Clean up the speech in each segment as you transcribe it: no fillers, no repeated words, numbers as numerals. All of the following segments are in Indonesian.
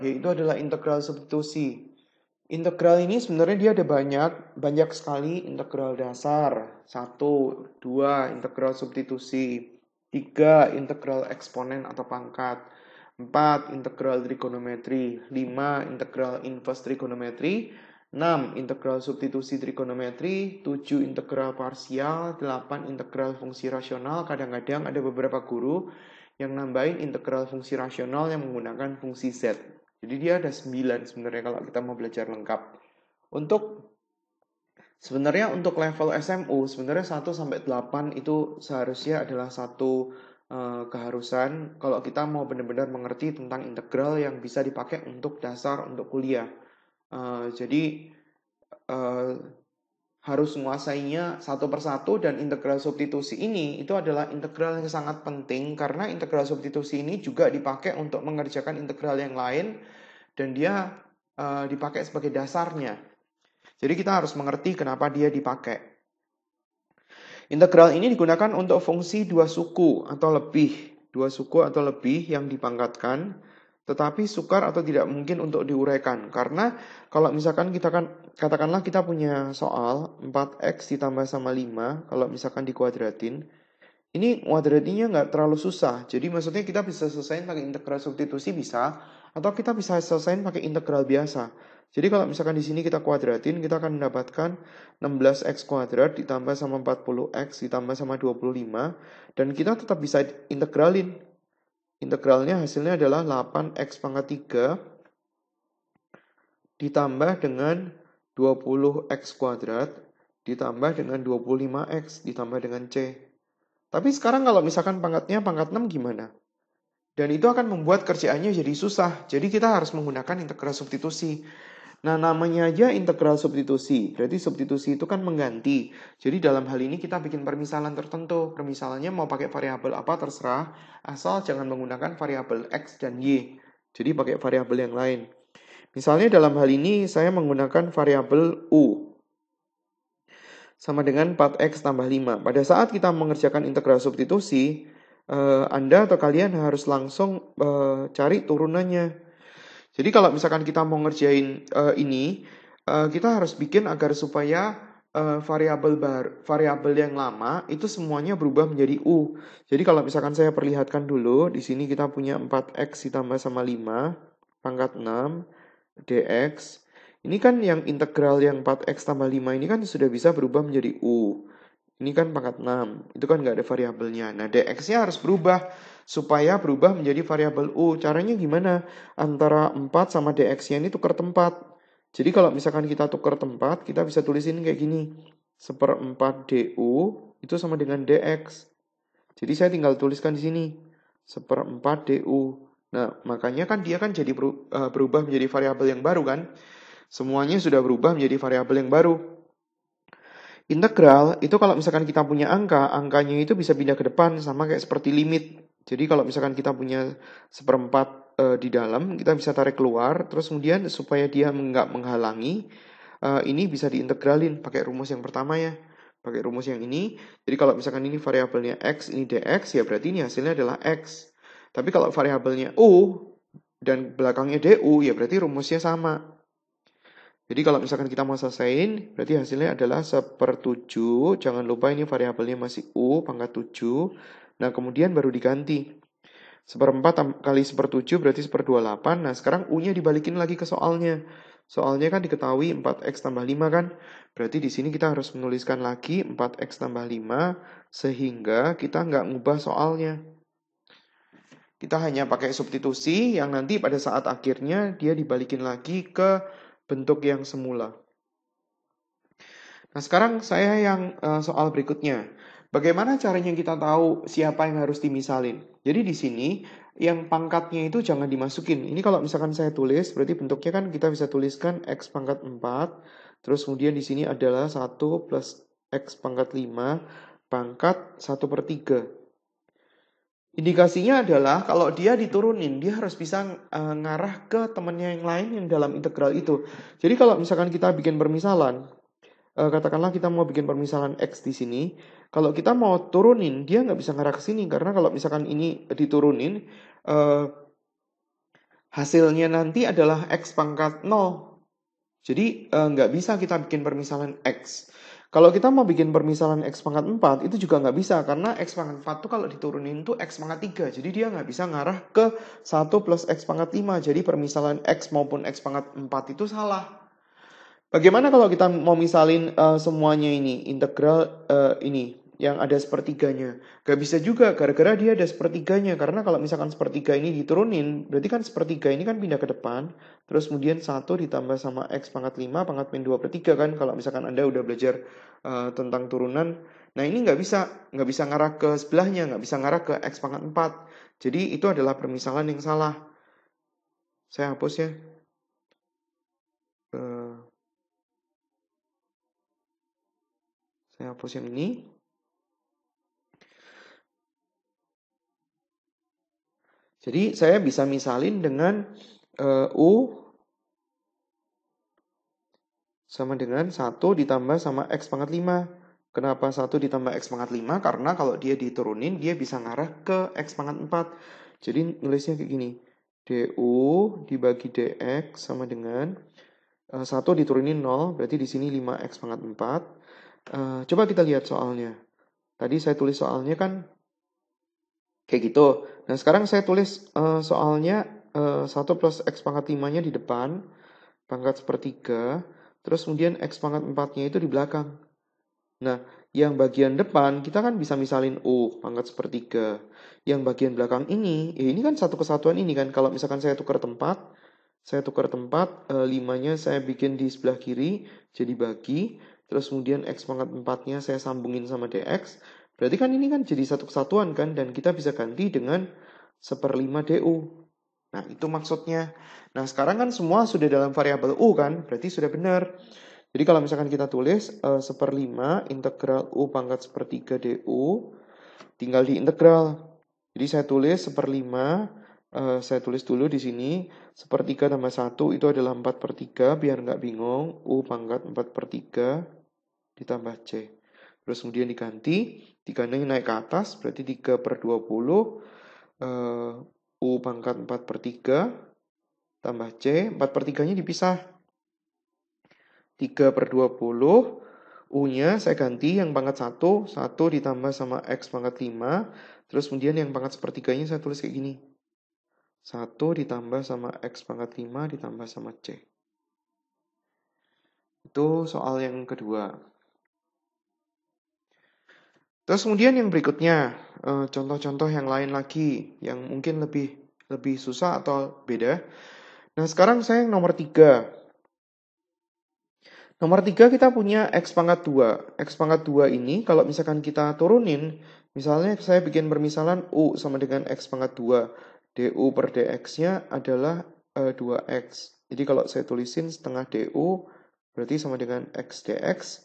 yaitu adalah integral substitusi. Integral ini sebenarnya dia ada banyak sekali integral dasar. 1, 2, integral substitusi. 3, integral eksponen atau pangkat. 4, integral trigonometri. 5, integral inverse trigonometri. 6, integral substitusi trigonometri. 7, integral parsial. 8, integral fungsi rasional. Kadang-kadang ada beberapa guru yang nambahin integral fungsi rasional yang menggunakan fungsi Z. Jadi dia ada 9 sebenarnya kalau kita mau belajar lengkap. Sebenarnya untuk level SMU, sebenarnya 1 sampai 8 itu seharusnya adalah satu keharusan kalau kita mau benar-benar mengerti tentang integral yang bisa dipakai untuk dasar untuk kuliah. Jadi harus menguasainya satu persatu, dan integral substitusi ini itu adalah integral yang sangat penting karena integral substitusi ini juga dipakai untuk mengerjakan integral yang lain dan dia dipakai sebagai dasarnya. Jadi kita harus mengerti kenapa dia dipakai. Integral ini digunakan untuk fungsi dua suku atau lebih yang dipangkatkan, tetapi sukar atau tidak mungkin untuk diuraikan. Karena kalau misalkan katakanlah kita punya soal 4x ditambah sama 5, kalau misalkan dikuadratin, ini kuadratinya nggak terlalu susah. Jadi maksudnya kita bisa selesaiin pakai integral substitusi bisa, atau kita bisa selesaiin pakai integral biasa. Jadi kalau misalkan di sini kita kuadratin, kita akan mendapatkan 16x kuadrat ditambah sama 40x ditambah sama 25, dan kita tetap bisa integralin. Integralnya hasilnya adalah 8x pangkat 3 ditambah dengan 20x kuadrat ditambah dengan 25x ditambah dengan c. Tapi sekarang kalau misalkan pangkatnya pangkat 6 gimana? Dan itu akan membuat kerjaannya jadi susah. Jadi kita harus menggunakan integral substitusi. Nah, namanya aja integral substitusi. Berarti substitusi itu kan mengganti. Jadi dalam hal ini kita bikin permisalan tertentu. Permisalannya mau pakai variabel apa terserah, asal jangan menggunakan variabel x dan y. Jadi pakai variabel yang lain. Misalnya dalam hal ini saya menggunakan variabel u sama dengan 4x tambah 5. Pada saat kita mengerjakan integral substitusi, Anda atau kalian harus langsung cari turunannya. Jadi kalau misalkan kita mau ngerjain ini, kita harus bikin agar supaya variabel yang lama itu semuanya berubah menjadi u. Jadi kalau misalkan saya perlihatkan dulu, di sini kita punya 4x ditambah sama 5 pangkat 6 dx. Ini kan yang integral yang 4x tambah 5 ini kan sudah bisa berubah menjadi u. Ini kan pangkat 6, itu kan nggak ada variabelnya. Nah, dx-nya harus berubah supaya berubah menjadi variabel u. Caranya gimana? Antara 4 sama dx-nya ini tukar tempat. Jadi kalau misalkan kita tukar tempat, kita bisa tulisin kayak gini. 1/4 du itu sama dengan dx. Jadi saya tinggal tuliskan di sini. 1/4 du. Nah, makanya kan dia kan jadi berubah menjadi variabel yang baru kan? Semuanya sudah berubah menjadi variabel yang baru. Integral itu kalau misalkan kita punya angkanya itu bisa pindah ke depan sama kayak seperti limit. Jadi kalau misalkan kita punya 1/4 di dalam, kita bisa tarik keluar, terus kemudian supaya dia nggak menghalangi, ini bisa diintegralin pakai rumus yang pertama ya. Pakai rumus yang ini. Jadi kalau misalkan ini variabelnya x, ini dx, ya berarti ini hasilnya adalah x. Tapi kalau variabelnya u dan belakangnya du, ya berarti rumusnya sama. Jadi kalau misalkan kita mau selesaiin, berarti hasilnya adalah 1/7. Jangan lupa ini variabelnya masih u, pangkat 7. Nah, kemudian baru diganti. 1/4 kali 1/7 berarti 1/28. Nah, sekarang u-nya dibalikin lagi ke soalnya. Soalnya kan diketahui 4x tambah 5 kan. Berarti di sini kita harus menuliskan lagi 4x tambah 5, sehingga kita nggak ngubah soalnya. Kita hanya pakai substitusi yang nanti pada saat akhirnya dia dibalikin lagi ke bentuk yang semula. Nah, sekarang saya yang soal berikutnya. Bagaimana caranya kita tahu siapa yang harus dimisalin? Jadi di sini yang pangkatnya itu jangan dimasukin. Ini kalau misalkan saya tulis, berarti bentuknya kan kita bisa tuliskan x pangkat 4. Terus kemudian di sini adalah 1 plus x pangkat 5 pangkat 1/3. Indikasinya adalah kalau dia diturunin, dia harus bisa ngarah ke temannya yang lain yang dalam integral itu. Jadi kalau misalkan kita bikin permisalan, katakanlah kita mau bikin permisalan x di sini, kalau kita mau turunin, dia nggak bisa ngarah ke sini. Karena kalau misalkan ini diturunin, hasilnya nanti adalah X pangkat 0. Jadi nggak bisa kita bikin permisalan X. Kalau kita mau bikin permisalan X pangkat 4, itu juga nggak bisa. Karena X pangkat 4 tuh kalau diturunin tuh X pangkat 3. Jadi dia nggak bisa ngarah ke 1 plus X pangkat 5. Jadi permisalan X maupun X pangkat 4 itu salah. Bagaimana kalau kita mau misalin semuanya ini, integral ini, yang ada sepertiganya? Gak bisa juga, gara-gara dia ada sepertiganya. Karena kalau misalkan sepertiga ini diturunin, berarti kan sepertiga ini kan pindah ke depan, terus kemudian 1 ditambah sama X pangkat 5, pangkat min 2/3 kan, kalau misalkan Anda udah belajar tentang turunan. Nah ini nggak bisa ngarah ke sebelahnya, nggak bisa ngarah ke X pangkat 4. Jadi itu adalah permisalan yang salah. Saya hapus ya. Saya hapus yang ini. Jadi saya bisa misalin dengan U sama dengan 1 ditambah sama X pangkat 5. Kenapa 1 ditambah X pangkat 5? Karena kalau dia diturunin, dia bisa ngarah ke X pangkat 4. Jadi nulisnya kayak gini. DU dibagi DX sama dengan 1 diturunin 0, berarti di sini 5X pangkat 4. Coba kita lihat soalnya. Tadi saya tulis soalnya kan kayak gitu. Nah sekarang saya tulis soalnya 1 plus X pangkat 5-nya di depan, pangkat sepertiga, terus kemudian X pangkat 4-nya itu di belakang. Nah, yang bagian depan kita kan bisa misalin U, pangkat sepertiga. Yang bagian belakang ini kan satu kesatuan ini kan. Kalau misalkan saya tukar tempat, 5-nya saya bikin di sebelah kiri, jadi bagi. Terus kemudian X pangkat 4-nya saya sambungin sama DX. Berarti kan ini kan jadi satu kesatuan kan, dan kita bisa ganti dengan 1/5 DU. Nah, itu maksudnya. Nah, sekarang kan semua sudah dalam variabel U kan, berarti sudah benar. Jadi kalau misalkan kita tulis 1/5 integral U pangkat sepertiga DU, tinggal diintegral. Jadi saya tulis 1/5, saya tulis dulu di sini, 1/3 tambah 1 itu adalah 4/3, biar nggak bingung, U pangkat 4/3 ditambah C. Terus kemudian diganti, digandeng naik ke atas, berarti 3/20, U pangkat 4/3 tambah C, 4/3-nya dipisah. 3/20, U-nya saya ganti yang pangkat 1 ditambah sama X pangkat 5, terus kemudian yang pangkat sepertiganya saya tulis kayak gini. 1 ditambah sama X pangkat 5 ditambah sama C. Itu soal yang kedua. Terus kemudian yang berikutnya, contoh-contoh yang lain lagi, yang mungkin lebih susah atau beda. Nah sekarang saya yang nomor 3. Nomor 3 kita punya X pangkat 2. X pangkat 2 ini kalau misalkan kita turunin, misalnya saya bikin permisalan U sama dengan X pangkat 2. DU per DX-nya adalah 2X. Jadi kalau saya tulisin setengah DU, berarti sama dengan X DX.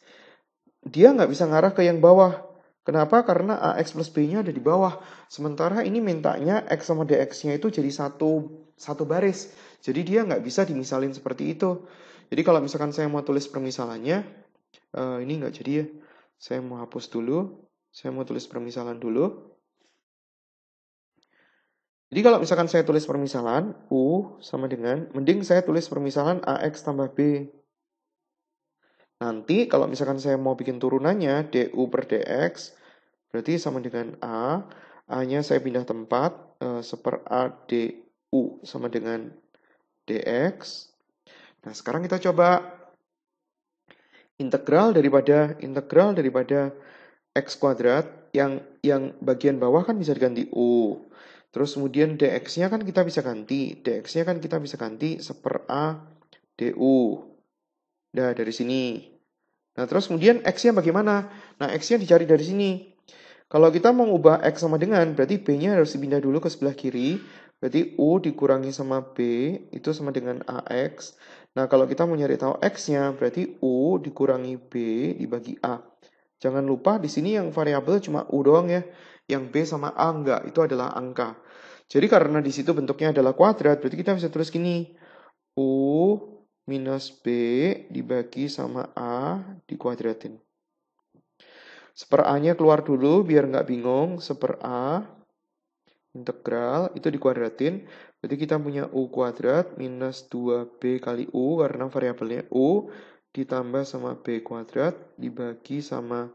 Dia nggak bisa ngarah ke yang bawah. Kenapa? Karena AX plus B-nya ada di bawah. Sementara ini mintanya X sama DX-nya itu jadi satu baris. Jadi dia nggak bisa dimisalin seperti itu. Jadi kalau misalkan saya mau tulis permisalannya, ini nggak jadi ya. Saya mau hapus dulu. Saya mau tulis permisalan dulu. Jadi kalau misalkan saya tulis permisalan, U sama dengan, mending saya tulis permisalan AX tambah B. Nanti kalau misalkan saya mau bikin turunannya, DU per DX, berarti sama dengan A. A-nya saya pindah tempat, 1/A DU sama dengan DX. Nah, sekarang kita coba integral daripada X kuadrat, yang bagian bawah kan bisa diganti U. Terus kemudian DX-nya kan kita bisa ganti. DX-nya kan kita bisa ganti 1/A DU. Nah, dari sini. Nah, terus kemudian X-nya bagaimana? Nah, X-nya dicari dari sini. Kalau kita mau ubah X sama dengan, berarti B-nya harus dipindah dulu ke sebelah kiri. Berarti U dikurangi sama B, itu sama dengan AX. Nah, kalau kita mau nyari tahu X-nya, berarti U dikurangi B dibagi A. Jangan lupa di sini yang variabel cuma U doang ya. Yang B sama A enggak, itu adalah angka. Jadi karena di situ bentuknya adalah kuadrat, berarti kita bisa tulis gini. U minus B dibagi sama A dikuadratin. 1/A-nya keluar dulu biar nggak bingung. 1/A integral, itu dikuadratin. Berarti kita punya U kuadrat minus 2B kali U, karena variabelnya U, ditambah sama B kuadrat, dibagi sama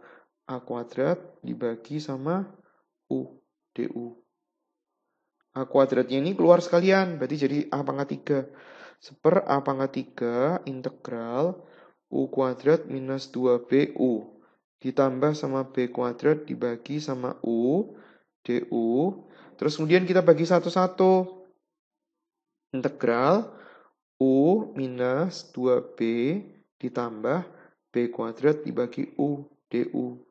A kuadrat, dibagi sama U, DU. A kuadratnya ini keluar sekalian, berarti jadi A pangkat 3. Seper A pangkat 3 integral U kuadrat minus 2BU. Ditambah sama B kuadrat dibagi sama U, DU. Terus kemudian kita bagi satu-satu. Integral U minus 2B ditambah B kuadrat dibagi U, DU.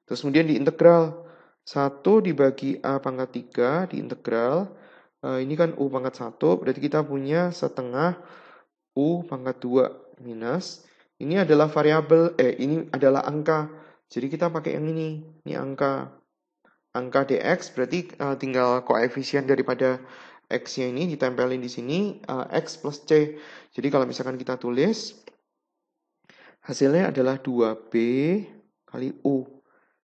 Terus kemudian diintegral. 1 dibagi A pangkat 3 diintegral. Ini kan U pangkat 1, berarti kita punya setengah U pangkat 2 minus. Ini adalah variabel, ini adalah angka. Jadi kita pakai yang ini angka. Angka dx berarti tinggal koefisien daripada x-nya ini ditempelin di sini, x plus c. Jadi kalau misalkan kita tulis, hasilnya adalah 2B kali U.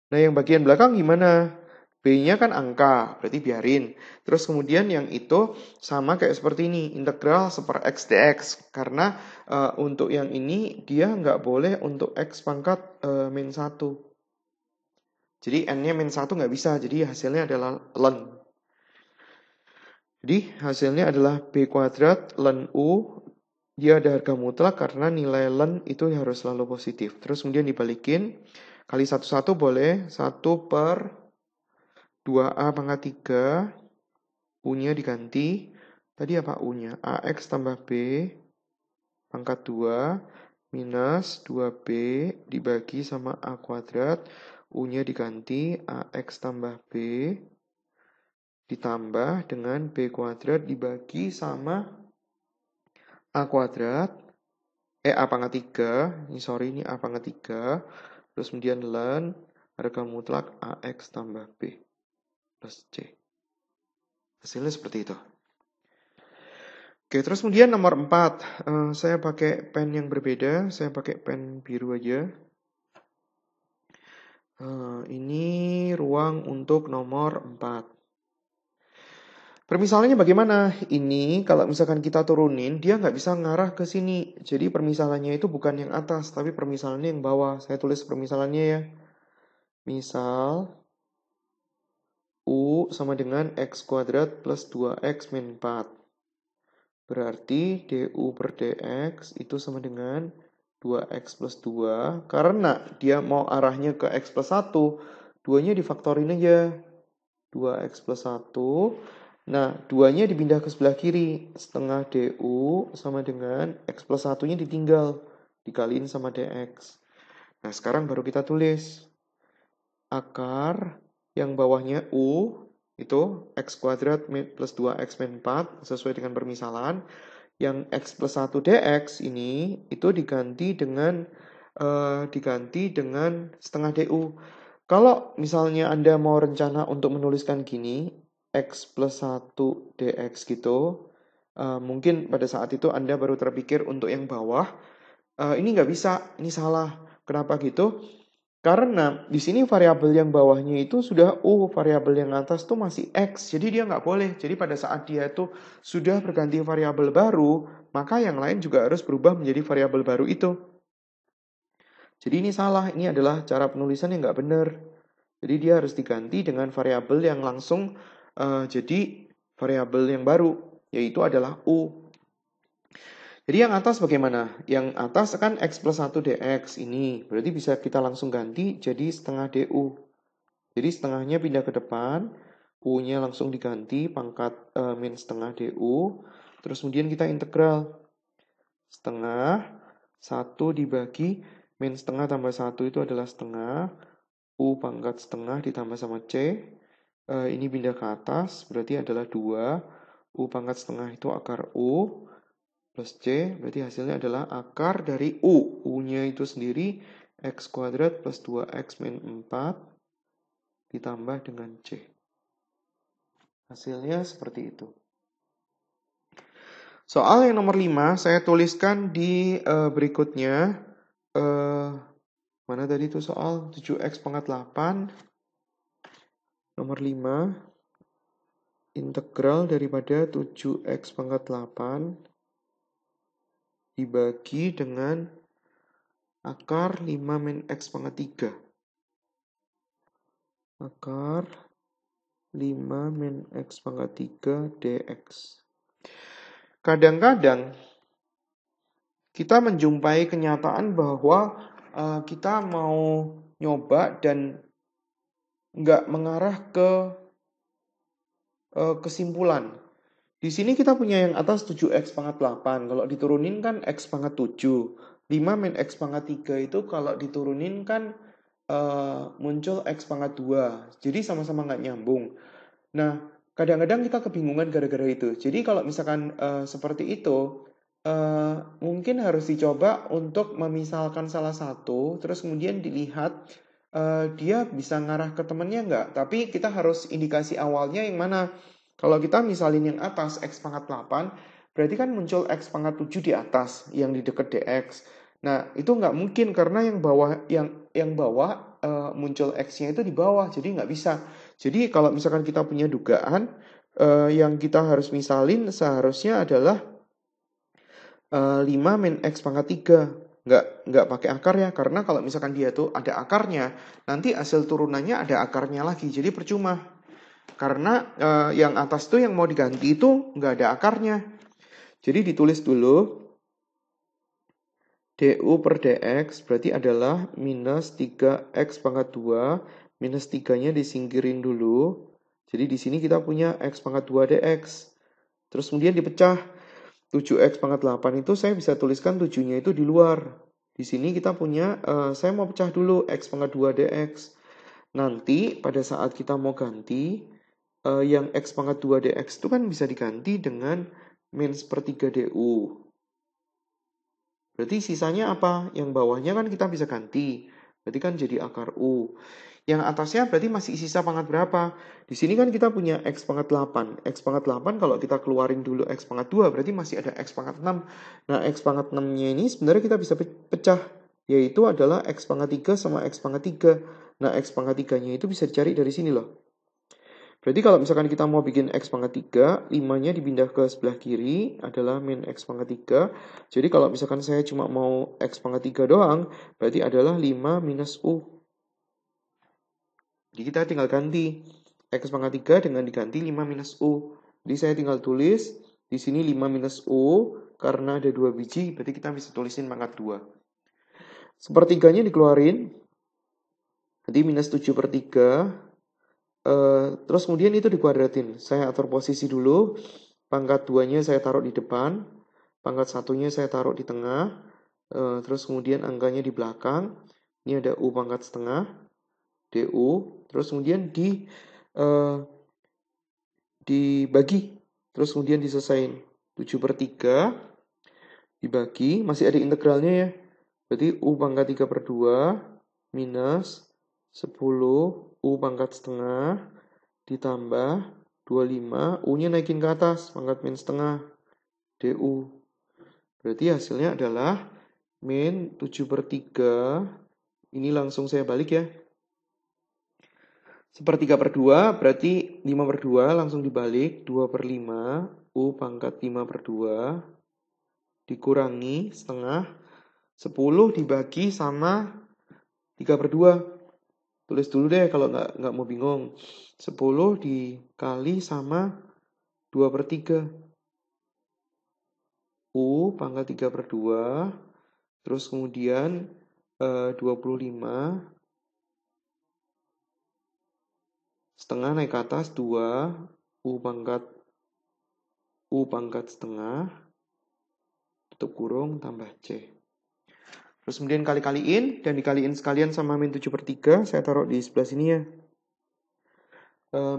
Nah, yang bagian belakang gimana? B-nya kan angka, berarti biarin. Terus kemudian yang itu sama kayak seperti ini, integral seper x dx. Karena untuk yang ini, dia nggak boleh untuk x pangkat min 1. Jadi n-nya min 1 nggak bisa, jadi hasilnya adalah ln. Jadi hasilnya adalah B kuadrat ln U. Dia ada harga mutlak karena nilai ln itu harus selalu positif. Terus kemudian dibalikin, kali 1-1 boleh, 1 per 2A pangkat 3, U-nya diganti. Tadi apa U-nya? AX tambah B pangkat 2 minus 2B dibagi sama A kuadrat. U-nya diganti AX tambah B ditambah dengan B kuadrat dibagi sama A kuadrat. A pangkat 3. Ini A pangkat 3. Terus kemudian ln harga mutlak AX tambah B plus C. Hasilnya seperti itu. Oke, terus kemudian nomor 4. Saya pakai pen yang berbeda. Saya pakai pen biru aja. Ini ruang untuk nomor 4. Permisalannya bagaimana? Ini kalau misalkan kita turunin, dia nggak bisa ngarah ke sini. Jadi permisalannya itu bukan yang atas, tapi permisalannya yang bawah. Saya tulis permisalannya ya. Misal, U sama dengan X kuadrat plus 2X min 4. Berarti DU per DX itu sama dengan 2X plus 2. Karena dia mau arahnya ke X plus 1, 2-nya difaktorin aja. 2X plus 1. Nah, 2-nya dipindah ke sebelah kiri. Setengah DU sama dengan X plus 1-nya ditinggal. Dikaliin sama DX. Nah, sekarang baru kita tulis. Akar yang bawahnya U, itu X kuadrat plus 2X min 4, sesuai dengan permisalan. Yang X plus 1 DX ini, itu diganti dengan setengah DU. Kalau misalnya Anda mau rencana untuk menuliskan gini, X plus 1 DX gitu, mungkin pada saat itu Anda baru terpikir untuk yang bawah. Ini nggak bisa, ini salah. Kenapa gitu? Karena di sini variabel yang bawahnya itu sudah U, variabel yang atas tuh masih X, jadi dia nggak boleh. Jadi pada saat dia itu sudah berganti variabel baru, maka yang lain juga harus berubah menjadi variabel baru itu. Jadi ini salah, ini adalah cara penulisan yang nggak benar. Jadi dia harus diganti dengan variabel yang langsung jadi variabel yang baru, yaitu adalah U. Jadi yang atas bagaimana? Yang atas kan X plus 1 DX ini, berarti bisa kita langsung ganti jadi setengah DU. Jadi setengahnya pindah ke depan, U-nya langsung diganti, pangkat min setengah DU, terus kemudian kita integral. Setengah, 1 dibagi min setengah tambah 1 itu adalah setengah. U pangkat setengah ditambah sama C. Ini pindah ke atas, berarti adalah 2. U pangkat setengah itu akar U plus C. Berarti hasilnya adalah akar dari U. U-nya itu sendiri X kuadrat plus 2X min 4 ditambah dengan C. Hasilnya seperti itu. Soal yang nomor 5 saya tuliskan di berikutnya. Mana tadi itu soal 7X pangkat 8. Nomor 5. integral daripada 7x pangkat 8 dibagi dengan akar 5 min x pangkat 3. Akar 5 min x pangkat 3 dx. Kadang-kadang kita menjumpai kenyataan bahwa kita mau nyoba dan nggak mengarah ke kesimpulan. Di sini kita punya yang atas 7x pangkat 8. Kalau diturunin kan x pangkat 7. 5 min x pangkat 3 itu kalau diturunin kan muncul x pangkat 2. Jadi sama-sama nggak nyambung. Nah, kadang-kadang kita kebingungan gara-gara itu. Jadi kalau misalkan seperti itu, mungkin harus dicoba untuk memisalkan salah satu, terus kemudian dilihat dia bisa ngarah ke temennya nggak. Tapi kita harus indikasi awalnya yang mana. Kalau kita misalin yang atas x pangkat 8, berarti kan muncul x pangkat 7 di atas, yang di dekat dx. Nah, itu nggak mungkin karena yang bawah muncul x-nya itu di bawah, jadi nggak bisa. Jadi kalau misalkan kita punya dugaan, yang kita harus misalin seharusnya adalah 5 min x pangkat 3. Nggak pakai akar ya, karena kalau misalkan dia tuh ada akarnya, nanti hasil turunannya ada akarnya lagi, jadi percuma. Karena yang atas tuh yang mau diganti itu nggak ada akarnya. Jadi ditulis dulu du per dx berarti adalah minus 3x pangkat 2. Minus 3-nya disingkirin dulu. Jadi di sini kita punya x pangkat 2 dx. Terus kemudian dipecah. 7x pangkat 8 itu saya bisa tuliskan 7-nya itu di luar. Di sini kita punya, saya mau pecah dulu x pangkat 2 dx. Nanti pada saat kita mau ganti, yang x pangkat 2 dx itu kan bisa diganti dengan min sepertiga du. Berarti sisanya apa? Yang bawahnya kan kita bisa ganti. Berarti kan jadi akar u. Yang atasnya berarti masih sisa pangkat berapa? Di sini kan kita punya x pangkat 8. X pangkat 8 kalau kita keluarin dulu x pangkat 2 berarti masih ada x pangkat 6. Nah, x pangkat 6-nya ini sebenarnya kita bisa pecah. Yaitu adalah x pangkat 3 sama x pangkat 3. Nah, x pangkat 3-nya itu bisa dicari dari sini loh. Berarti kalau misalkan kita mau bikin x pangkat 3, 5-nya dipindah ke sebelah kiri adalah min x pangkat 3. Jadi kalau misalkan saya cuma mau x pangkat 3 doang, berarti adalah 5 minus u. Jadi kita tinggal ganti x pangkat 3 dengan diganti 5 minus u. Jadi saya tinggal tulis di sini 5 minus u, karena ada 2 biji, berarti kita bisa tulisin pangkat 2. Sepertiganya dikeluarin, jadi minus 7 per 3. Terus kemudian itu dikuadratin. Saya atur posisi dulu. Pangkat 2-nya saya taruh di depan. Pangkat 1-nya saya taruh di tengah. Terus kemudian angkanya di belakang. Ini ada u pangkat setengah. Du. Terus kemudian dibagi. Terus kemudian diselesain. 7 per 3 dibagi. Masih ada integralnya ya. Berarti u pangkat 3 per 2 minus 10 u pangkat setengah ditambah 25, u-nya naikin ke atas, pangkat min setengah, du. Berarti hasilnya adalah min 7 per 3, ini langsung saya balik ya. Sepertiga per 2, berarti 5 per 2, langsung dibalik, 2 per 5, u pangkat 5 per 2, dikurangi setengah, 10 dibagi sama 3 per 2. Tulis dulu deh kalau nggak mau bingung. 10 dikali sama 2 per 3. U pangkat 3 per 2. Terus kemudian 25. Setengah naik ke atas 2. U pangkat setengah. Tutup kurung tambah C. Terus kemudian kali-kaliin, dan dikaliin sekalian sama min 7 per 3, saya taruh di sebelah sini ya.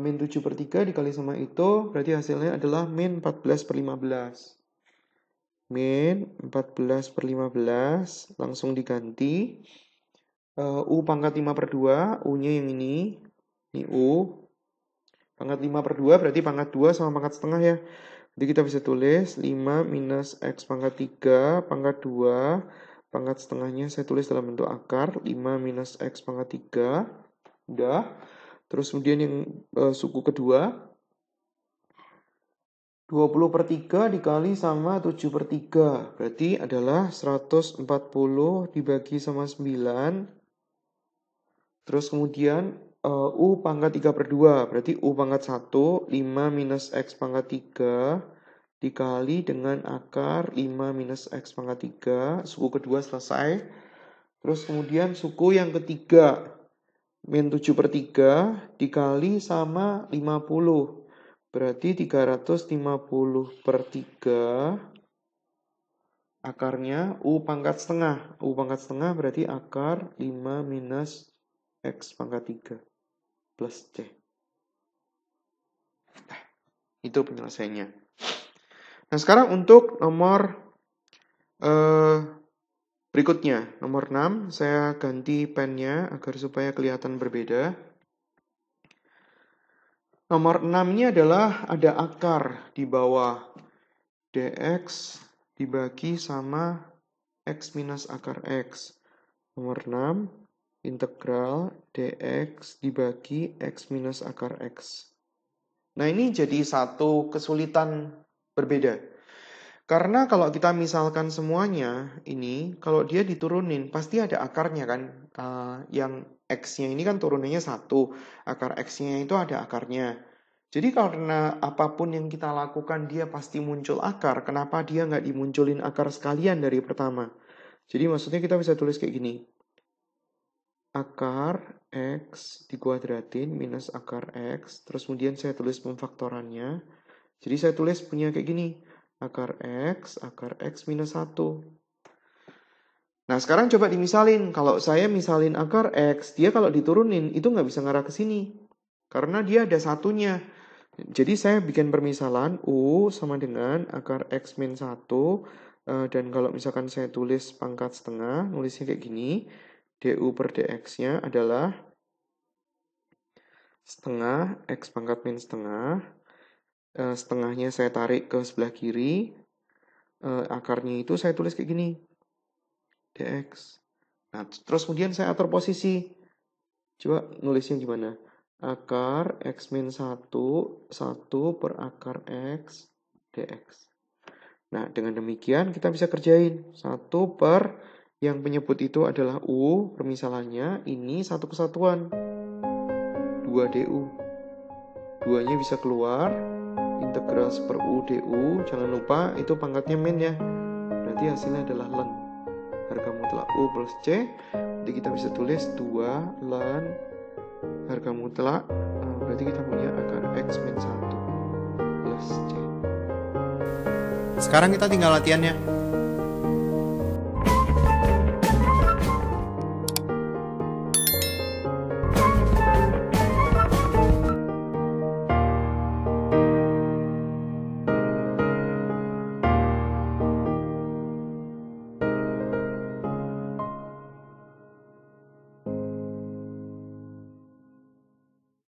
Min 7 per 3 dikali sama itu, berarti hasilnya adalah min 14 per 15. Min 14 per 15, langsung diganti. U pangkat 5 per 2, U-nya yang ini U. Pangkat 5 per 2 berarti pangkat 2 sama pangkat setengah ya. Jadi kita bisa tulis 5 minus X pangkat 3, pangkat 2, pangkat setengahnya saya tulis dalam bentuk akar, 5 minus X pangkat 3, udah. Terus kemudian yang suku kedua, 20/3 dikali sama 7/3. Berarti adalah 140 dibagi sama 9. Terus kemudian U pangkat 3/2. Berarti U pangkat 1, 5 minus X pangkat 3. Dikali dengan akar 5 minus X pangkat 3. Suku kedua selesai. Terus kemudian suku yang ketiga. Min 7/3 dikali sama 50. Berarti 350/3 akarnya U pangkat setengah. U pangkat setengah berarti akar 5 minus X pangkat 3 plus C. Nah, itu penyelesaiannya. Nah, sekarang untuk nomor berikutnya. Nomor 6, saya ganti pennya agar supaya kelihatan berbeda. Nomor 6 ini adalah ada akar di bawah. dx dibagi sama x minus akar x. Nomor 6, integral dx dibagi x minus akar x. Nah, ini jadi satu kesulitan berbeda. Karena kalau kita misalkan semuanya ini, kalau dia diturunin, pasti ada akarnya kan. Yang x-nya ini kan turunannya 1, akar x-nya itu ada akarnya. Jadi karena apapun yang kita lakukan, dia pasti muncul akar. Kenapa dia nggak dimunculin akar sekalian dari pertama? Jadi maksudnya kita bisa tulis kayak gini. Akar x dikuadratin minus akar x. Terus kemudian saya tulis pemfaktorannya. Jadi saya tulis punya kayak gini. Akar x minus 1. Nah, sekarang coba dimisalin. Kalau saya misalin akar x, dia kalau diturunin, itu nggak bisa ngarah ke sini. Karena dia ada satunya. Jadi saya bikin permisalan, U sama dengan akar x min 1. Dan kalau misalkan saya tulis pangkat setengah, nulisnya kayak gini. du per dx-nya adalah setengah x pangkat min setengah. Setengahnya saya tarik ke sebelah kiri. Akarnya itu saya tulis kayak gini. dx. Nah, terus kemudian saya atur posisi. Coba nulisnya gimana? Akar x min 1, 1 per akar x dx. Nah, dengan demikian kita bisa kerjain. 1 per, yang penyebut itu adalah U, permisalannya, ini satu kesatuan. 2 du. 2-nya bisa keluar. Integral per U du, jangan lupa itu pangkatnya min ya. Berarti hasilnya adalah ln. Harga mutlak U plus C. Jadi kita bisa tulis 2 ln harga mutlak. Berarti kita punya akar x min 1 plus C. Sekarang kita tinggal latihannya.